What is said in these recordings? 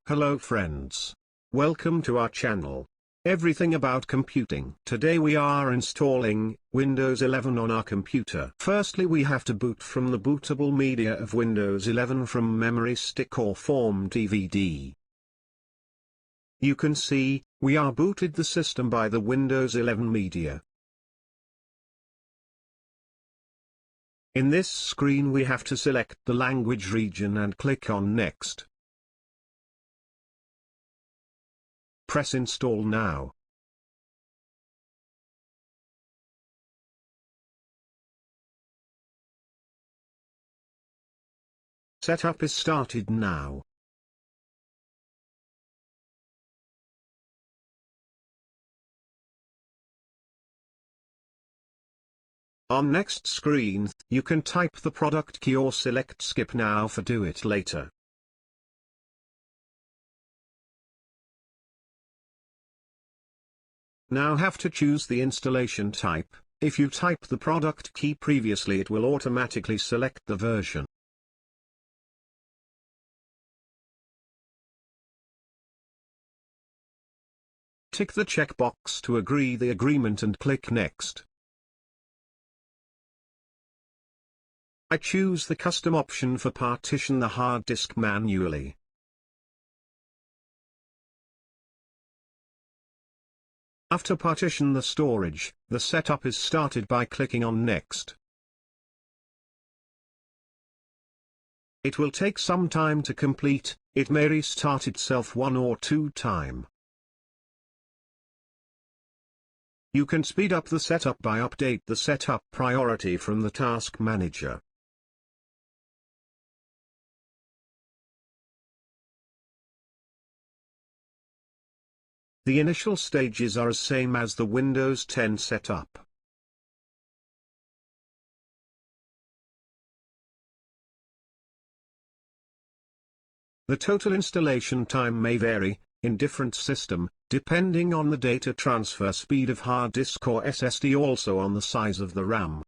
Hello friends. Welcome to our channel. Everything about computing. Today we are installing Windows 11 on our computer. Firstly we have to boot from the bootable media of Windows 11 from memory stick or form DVD. You can see, we are booted the system by the Windows 11 media. In this screen we have to select the language region and click on Next. Press Install now. Setup is started now. On next screen, you can type the product key or select Skip now for Do It Later. Now have to choose the installation type. If you type the product key previously it will automatically select the version. Tick the checkbox to agree the agreement and click Next. I choose the custom option for partition the hard disk manually. After partition the storage, the setup is started by clicking on Next. It will take some time to complete, it may restart itself 1 or 2 times. You can speed up the setup by update the setup priority from the task manager. The initial stages are as same as the Windows 10 setup. The total installation time may vary, in different system, depending on the data transfer speed of hard disk or SSD, also on the size of the RAM.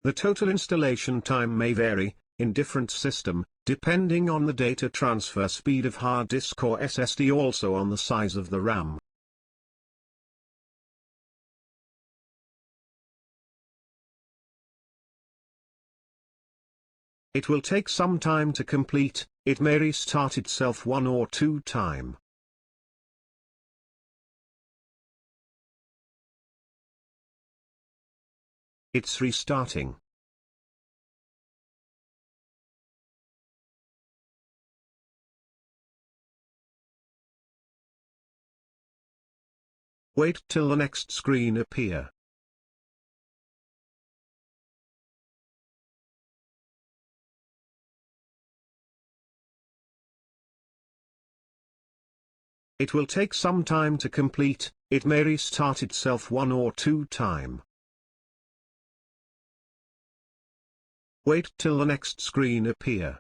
The total installation time may vary, in different system, depending on the data transfer speed of hard disk or SSD, also on the size of the RAM. It will take some time to complete, it may restart itself 1 or 2 times. It's restarting. Wait till the next screen appear. It will take some time to complete, it may restart itself 1 or 2 times. Wait till the next screen appear.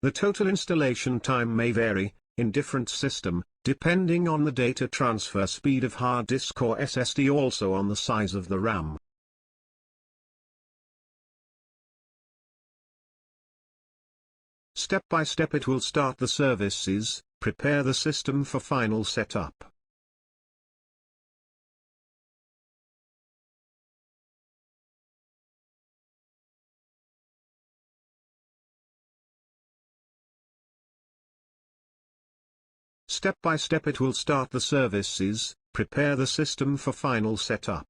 The total installation time may vary, in different system, depending on the data transfer speed of hard disk or SSD, also on the size of the RAM. Step by step it will start the services, prepare the system for final setup. Step by step it will start the services, prepare the system for final setup.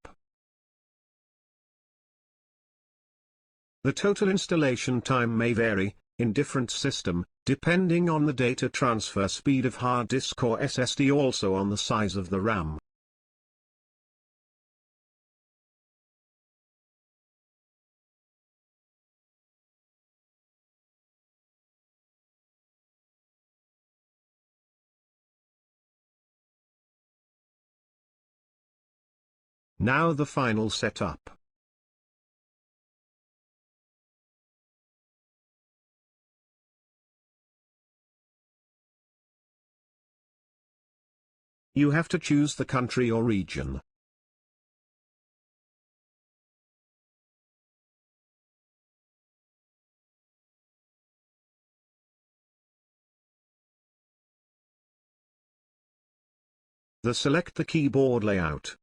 The total installation time may vary, in different system, depending on the data transfer speed of hard disk or SSD, also on the size of the RAM. Now the final setup. You have to choose the country or region. Select the keyboard layout.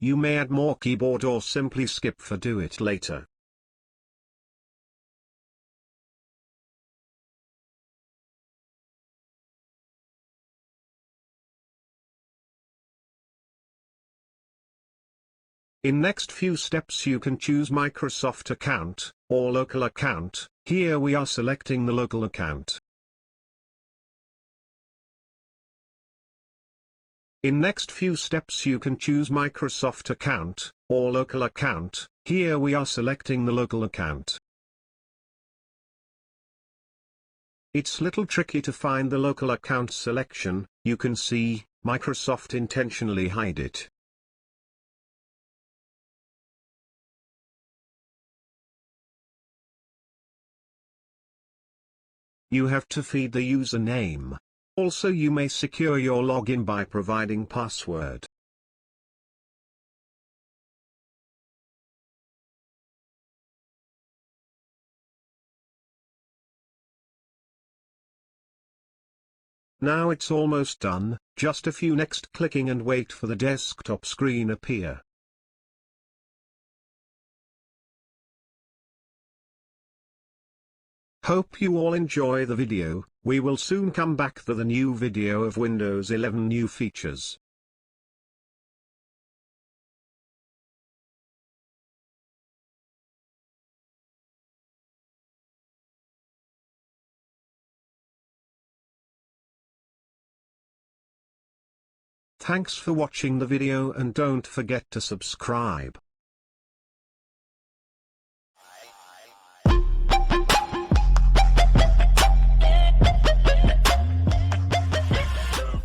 You may add more keyboard or simply skip for do it later. In next few steps you can choose Microsoft account, or local account. Here we are selecting the local account. In next few steps you can choose Microsoft account, or local account. Here we are selecting the local account. It's little tricky to find the local account selection. You can see, Microsoft intentionally hide it. You have to feed the username. Also you may secure your login by providing password. Now it's almost done, just a few next clicking and wait for the desktop screen appear. Hope you all enjoy the video. We will soon come back for the new video of Windows 11 new features. Thanks for watching the video and don't forget to subscribe.